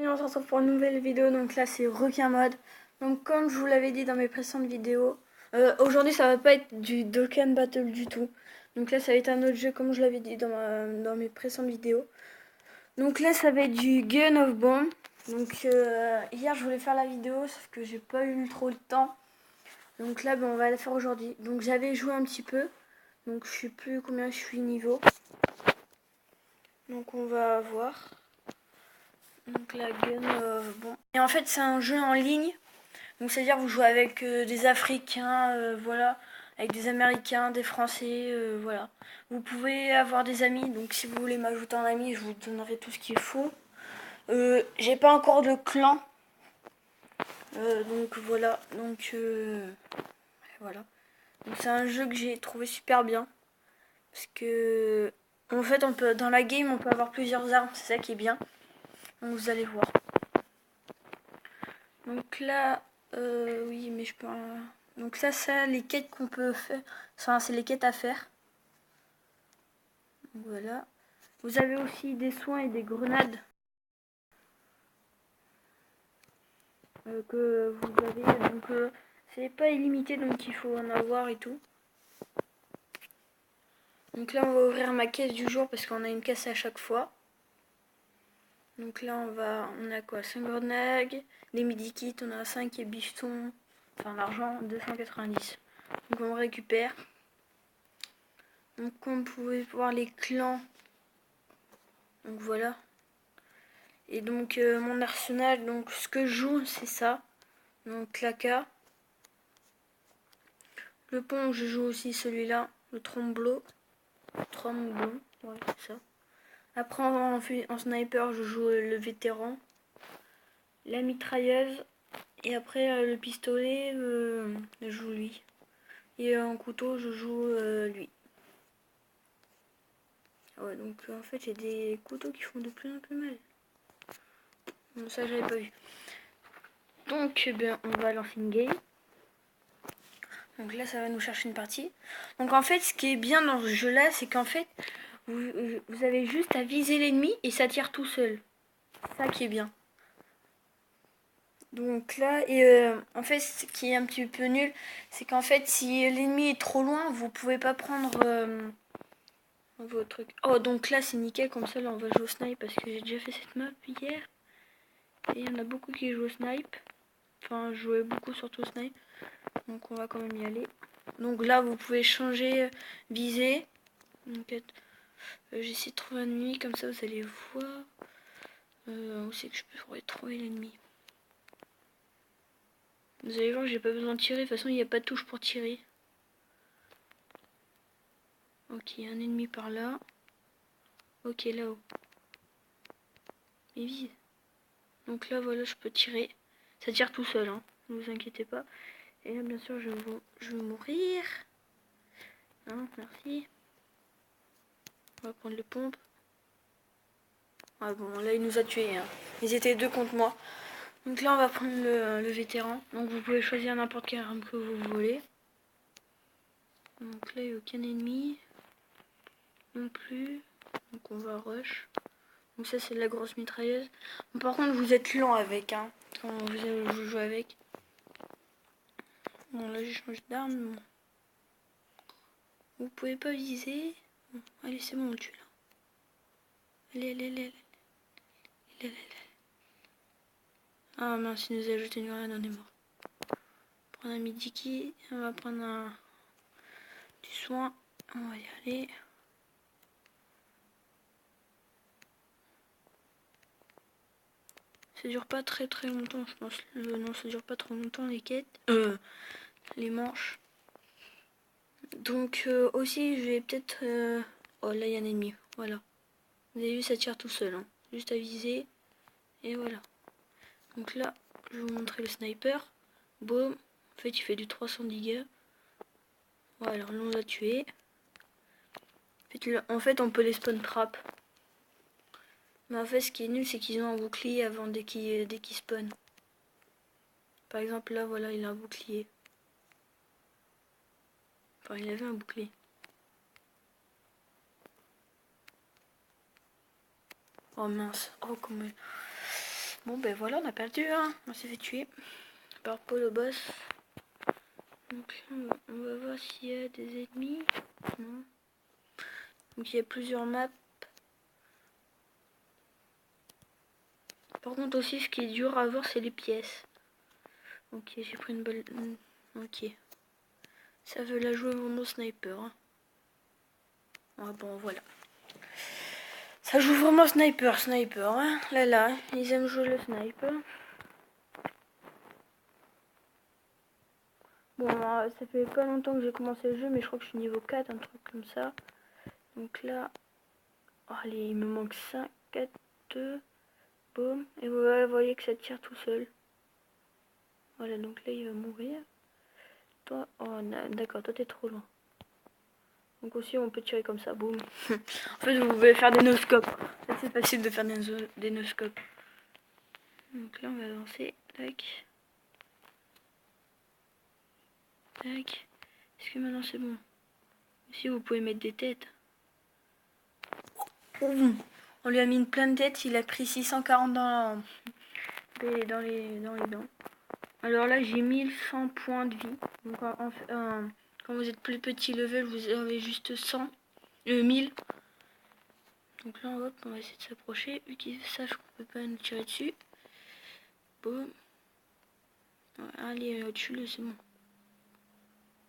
Et on se retrouve pour une nouvelle vidéo, donc là c'est Requin Mode. Donc comme je vous l'avais dit dans mes précédentes vidéos, aujourd'hui ça va pas être du Dokkan Battle du tout. Donc là ça va être un autre jeu comme je l'avais dit dans mes précédentes vidéos. Donc là ça va être du Gun of Bomb. Donc hier je voulais faire la vidéo sauf que j'ai pas eu trop le temps. Donc là on va la faire aujourd'hui. Donc j'avais joué un petit peu. Donc je sais plus combien je suis niveau. Donc on va voir. Donc la gun, bon. Et en fait c'est un jeu en ligne. Donc c'est-à-dire vous jouez avec des Africains, voilà, avec des Américains, des Français, voilà. Vous pouvez avoir des amis, donc si vous voulez m'ajouter en ami, je vous donnerai tout ce qu'il faut. J'ai pas encore de clan, donc voilà. Donc voilà. Donc c'est un jeu que j'ai trouvé super bien parce que en fait on peut dans la game on peut avoir plusieurs armes, c'est ça qui est bien. Donc vous allez voir. Donc là, oui, mais je peux. Donc ça, les quêtes qu'on peut faire. Enfin, c'est les quêtes à faire. Donc voilà. Vous avez aussi des soins et des grenades que vous avez. Donc c'est pas illimité, donc il faut en avoir et tout. Donc là, on va ouvrir ma caisse du jour parce qu'on a une caisse à chaque fois. Donc là, on a quoi? 5 grenades, des midi-kits, on a 5 et bifetons. Enfin, l'argent, 290. Donc on récupère. Donc comme vous pouvez voir les clans. Donc voilà. Et donc mon arsenal, donc ce que je joue c'est ça. Donc Claka. Le pont je joue aussi celui-là. Le tromblon. Ouais, c'est ça. Après en sniper je joue le vétéran. La mitrailleuse. Et après le pistolet je joue lui. Et en couteau je joue lui. Ouais, donc en fait j'ai des couteaux qui font de plus en plus mal. Bon, ça j'avais pas vu. Donc on va lancer une game. Donc là ça va nous chercher une partie. Donc en fait ce qui est bien dans ce jeu là c'est qu'en fait vous avez juste à viser l'ennemi et ça tire tout seul. C'est ça qui est bien. Donc là et en fait ce qui est un petit peu nul c'est qu'en fait si l'ennemi est trop loin vous pouvez pas prendre votre truc. Oh donc là c'est nickel comme ça là on va jouer au snipe parce que j'ai déjà fait cette map hier. Et il y en a beaucoup qui jouent au snipe. Enfin je jouais beaucoup surtout au snipe. Donc on va quand même y aller. Donc là vous pouvez changer viser. Donc j'essaie de trouver un ennemi comme ça vous allez voir où c'est que je pourrais trouver l'ennemi. Vous allez voir que j'ai pas besoin de tirer, de toute façon il n'y a pas de touche pour tirer. Ok, un ennemi par là. Ok, là-haut. Il vise. Donc là voilà je peux tirer. Ça tire tout seul, hein. Ne vous inquiétez pas. Et là bien sûr je vais mourir. Hein, merci. On va prendre le pompe. Ah bon là il nous a tués, hein. Ils étaient deux contre moi. Donc là on va prendre le vétéran. Donc vous pouvez choisir n'importe quelle arme que vous voulez. Donc là il n'y a aucun ennemi. Non plus. Donc on va rush. Donc ça c'est de la grosse mitrailleuse. Bon, par contre vous êtes lent avec, hein, quand vous jouez avec. Bon là j'ai changé d'arme. Vous pouvez pas viser. Bon, allez c'est bon on le tue là. Allez. Ah mince il nous a ajouté une grenade, on est mort. Prendre un midi-kit, on va prendre du soin. On va y aller. Ça dure pas très longtemps je pense. Non ça dure pas trop longtemps les quêtes. Les manches. Donc aussi je vais peut-être... Oh là il y a un ennemi. Voilà. Vous avez vu ça tire tout seul. Hein. Juste à viser. Et voilà. Donc là je vais vous montrer le sniper. Boum. En fait il fait du 300 dégâts. Voilà on l'a tué. En fait on peut les spawn trap. Mais en fait ce qui est nul c'est qu'ils ont un bouclier avant dès qu'ils spawnent. Par exemple là voilà il a un bouclier. Enfin il avait un bouclier. Oh mince. Oh comment... Bon ben voilà, on a perdu, hein. On s'est fait tuer par Polo Boss. Donc là, on va voir s'il y a des ennemis. Non. Donc il y a plusieurs maps. Par contre aussi, ce qui est dur à voir, c'est les pièces. Ok, j'ai pris une balle. Ok. Ça veut la jouer mon sniper. Hein. Ah bon, voilà. Ça joue vraiment sniper. Hein. Là, ils aiment jouer le sniper. Bon, ça fait pas longtemps que j'ai commencé le jeu, mais je crois que je suis niveau 4, un truc comme ça. Donc là, oh, allez, il me manque 5, 4, 2, boum. Et voilà, vous voyez que ça tire tout seul. Voilà, donc là, il va mourir. Toi, oh, d'accord, toi, t'es trop loin. Donc aussi, on peut tirer comme ça, boum. En fait, vous pouvez faire des no-scopes. C'est facile de faire des no-scopes. Donc là, on va avancer. Tac. Tac. Est-ce que maintenant, c'est bon? Ici, vous pouvez mettre des têtes. Ouh. On lui a mis une plein de têtes, il a pris 640 dans les dents. Alors là, j'ai 1100 points de vie. Donc quand vous êtes plus petit level, vous avez juste 100. 1000. Donc là, hop, on va essayer de s'approcher. Vu qu'ils sachent qu'on peut pas nous tirer dessus. Boum. Allez, tue-le, c'est bon.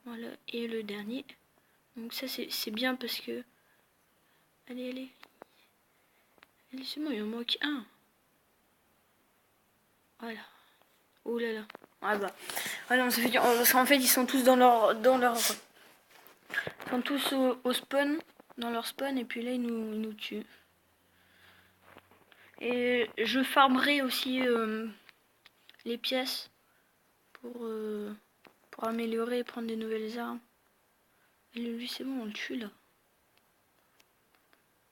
Voilà, et le dernier. Donc ça, c'est bien parce que... Allez. Allez, c'est bon, il en manque un. Voilà. Oh là là. Ah bah. Voilà, on s'est fait dire. Parce qu'en fait, ils sont tous ils sont tous au spawn. Dans leur spawn. Et puis là, ils nous tuent. Et je farmerai aussi les pièces pour améliorer et prendre des nouvelles armes. Et lui, c'est bon, on le tue là.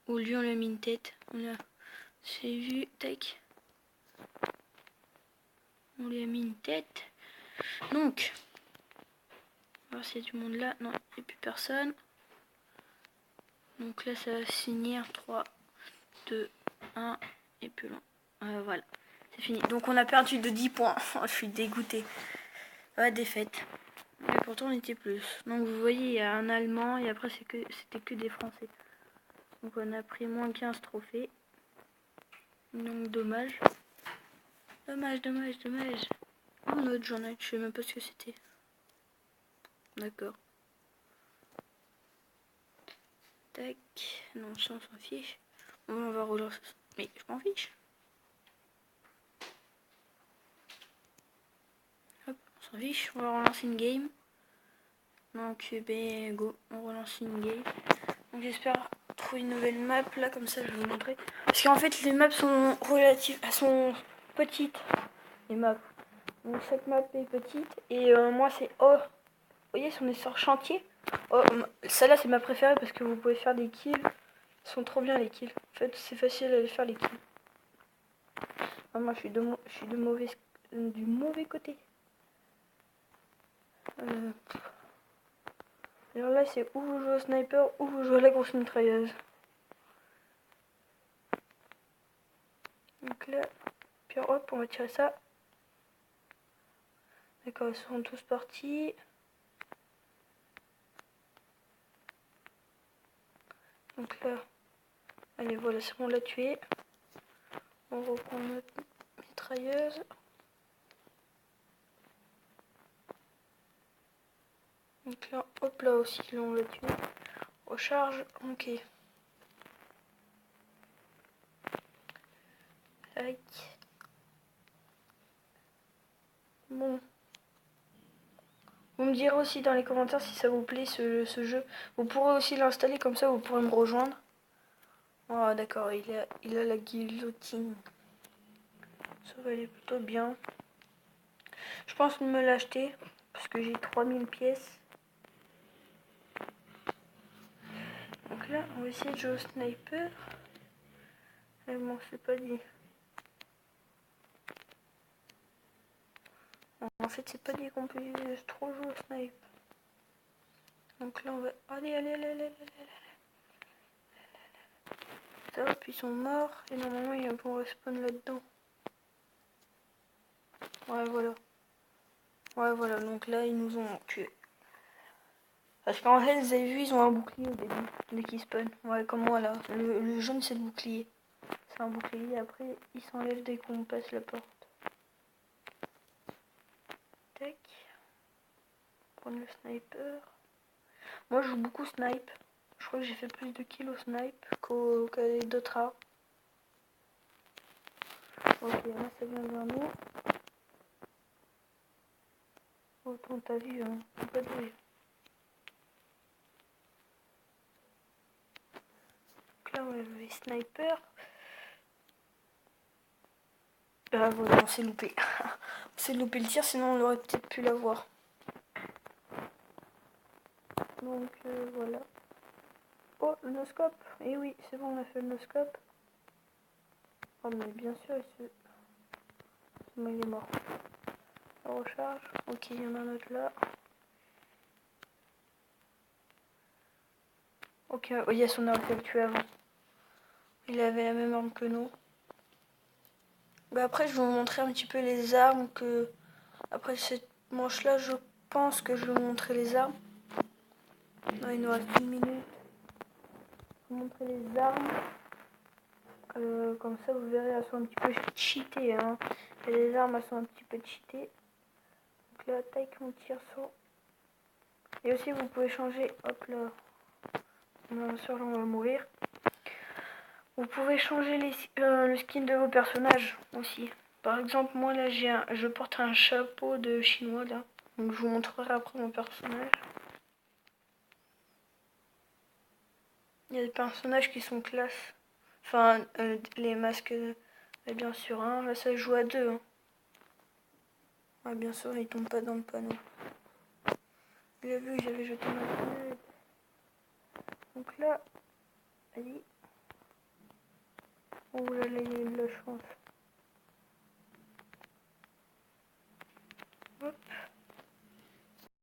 Au lieu, on lui a mis une tête. C'est vu, tac. On lui a mis une tête. Donc, on va voir s'il y a du monde là. Non, il n'y a plus personne. Donc là, ça va finir. 3, 2, 1. Et plus loin. Voilà, c'est fini. Donc on a perdu de 10 points. Je suis dégoûtée. Défaite. Mais pourtant, on était plus. Donc vous voyez, il y a un Allemand et après, c'était que des Français. Donc on a pris moins 15 trophées. Donc dommage. Dommage. Oh, notre journée, je sais même pas ce que c'était. D'accord. Tac. Non, ça on s'en fiche. On va relancer. Mais je m'en fiche. Hop, on s'en fiche. On va relancer une game. Donc ben go, on relance une game. Donc j'espère trouver une nouvelle map là, comme ça je vais vous montrer. Parce qu'en fait les maps sont relatives, elles sont petites. Les maps. Donc chaque map est petite. Et moi c'est vous voyez, si on est sur chantier. Oh, celle-là c'est ma préférée parce que vous pouvez faire des kills. Ils sont trop bien les kills. En fait c'est facile à les faire les kills. Ah, moi je suis du mauvais côté. Alors là c'est où vous jouez au sniper ou vous jouez à la grosse mitrailleuse. Donc là, puis hop, on va tirer ça. D'accord, ils sont tous partis. Donc là, allez voilà, c'est bon, on l'a tué. On reprend notre mitrailleuse. Donc là, hop là aussi, là on l'a tué. Recharge, ok. Tac. Bon. Vous me direz aussi dans les commentaires si ça vous plaît ce jeu. Vous pourrez aussi l'installer comme ça, vous pourrez me rejoindre. Oh d'accord, il a la guillotine. Ça va aller plutôt bien. Je pense me l'acheter parce que j'ai 3000 pièces. Donc là, on va essayer de jouer au sniper. Mais bon, c'est pas dit. En fait, c'est pas dit qu'on peut trop jouer au snipe. Donc là, on va... Allez. Hop, ils sont morts. Et normalement, il y a un bon respawn là-dedans. Ouais, voilà. Ouais, voilà. Donc là, ils nous ont tués. Parce qu'en fait, vous avez vu, ils ont un bouclier au début, dès qu'ils spawn. Ouais, comme moi là. Le jaune, c'est le bouclier. C'est un bouclier. Après, il s'enlève dès qu'on passe la porte. Tac. Prendre le sniper. Moi, je joue beaucoup snipe. Je crois que j'ai fait plus de kills au snipe qu'avec d'autres armes. Ok, là, ça vient vers nous. Autant t'as vu, hein. Faut pas de bruit. Donc là, on va jouer sniper. Ah voilà, on s'est loupé. On s'est loupé le tir, sinon on aurait peut-être pu l'avoir. Donc voilà. Oh, le no-scope. Eh oui, c'est bon, on a fait le no-scope. Oh mais bien sûr, il est mort. La recharge. Ok, il y en a un autre là. Ok, oh, il y a son arme qu'il a tué avant. Il avait la même arme que nous. Bah après, je vais vous montrer un petit peu les armes que... Après cette manche-là, je pense que je vais vous montrer les armes. Non, il nous reste une minute. Je vais vous montrer les armes. Comme ça, vous verrez, elles sont un petit peu cheatées. Hein. Et les armes, elles sont un petit peu cheatées. Donc là, taille qu'on tire sur. Et aussi, vous pouvez changer. Hop là. Bien sûr, là, on va mourir. Vous pouvez changer le skin de vos personnages aussi. Par exemple, moi là, je porte un chapeau de chinois là. Donc je vous montrerai après mon personnage. Il y a des personnages qui sont classe. Enfin, les masques, bien sûr, hein. Là, ça joue à deux. Hein. Ouais, bien sûr, ils tombent pas dans le panneau. Il a vu que j'avais jeté ma fenêtre. Donc là, allez. Oh là là, il y a eu de la chance. Hop.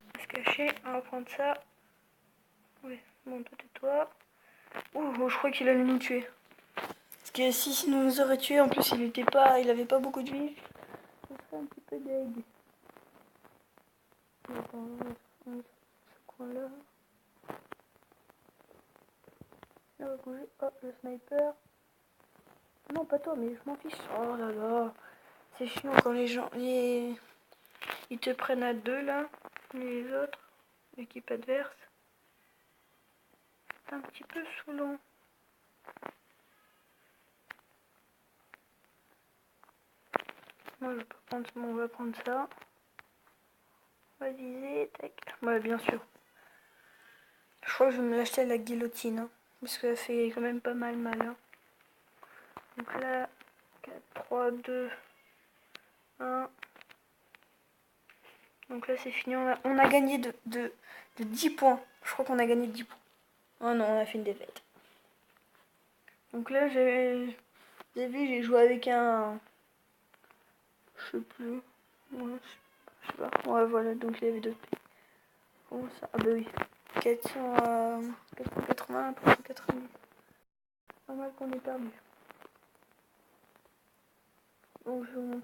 On va se cacher, on va prendre ça. Oui, bon, toi tais-toi. Ouh, je crois qu'il allait nous tuer. Parce que si il nous aurait tué, en plus il avait pas beaucoup de vie. Ça serait un petit peu deg. Attends, ce coin-là. Là, on va bouger. Oh, le sniper. Non, pas toi, mais je m'en fiche. Oh là là. C'est chiant quand les gens... Ils te prennent à deux, là. Les autres. L'équipe adverse. C'est un petit peu saoulant. Moi, je vais pas prendre... Bon, on va prendre ça. On va viser. Tac. Ouais, bien sûr. Je crois que je vais me l'acheter à la guillotine. Hein, parce que ça fait quand même pas mal mal. Hein. Donc là, 4, 3, 2, 1. Donc là, c'est fini. On a gagné de 10 points. Je crois qu'on a gagné de 10 points. Oh non, on a fait une défaite. Donc là, vous avez vu, j'ai joué avec un... Je sais plus. Ouais, je sais pas. Ouais, voilà, donc il y avait deux pays. Comment ça? Ah bah oui. 400, 480, 390. Pas mal qu'on ait perdu. Donc je vais vous montrer